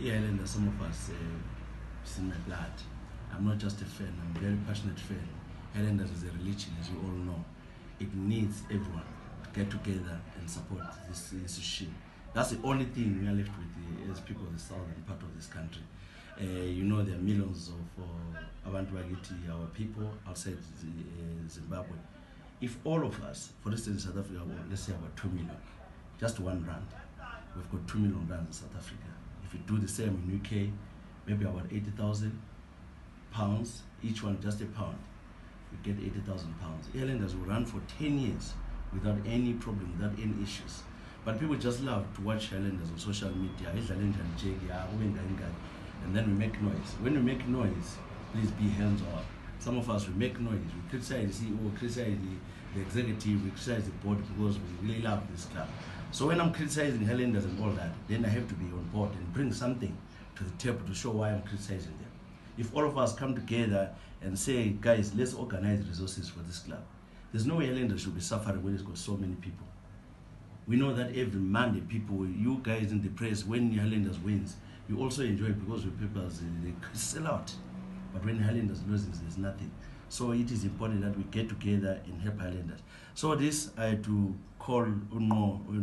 Highlanders, some of us, it's in my blood. I'm not just a fan, I'm a very passionate fan. Highlanders is a religion, as you all know. It needs everyone to get together and support this institution. That's the only thing we are left with as people of the southern part of this country. You know, there are millions of abalandeli, our people outside Zimbabwe. If all of us, for instance, in South Africa, let's say about 2 million, just one rand, we've got 2 million rands in South Africa. If we do the same in UK, maybe about 80,000 pounds, each one just a pound, we get 80,000 pounds. Highlanders will run for 10 years without any problem, without any issues. But people just love to watch Highlanders on social media, and then we make noise. When we make noise, please be hands off. Some of us, we make noise, we criticize the CEO, criticize the executive, we criticize the board because we really love this club. So when I'm criticizing Highlanders and all that, then I have to be on board and bring something to the table to show why I'm criticizing them. If all of us come together and say, guys, let's organize resources for this club, there's no way Highlanders should be suffering when it's got so many people. We know that every Monday, people, you guys in the press, when Highlanders wins, you also enjoy it because your papers, they sell out. But when Highlanders loses, there's nothing. So it is important that we get together and help Highlanders. So this, I had to call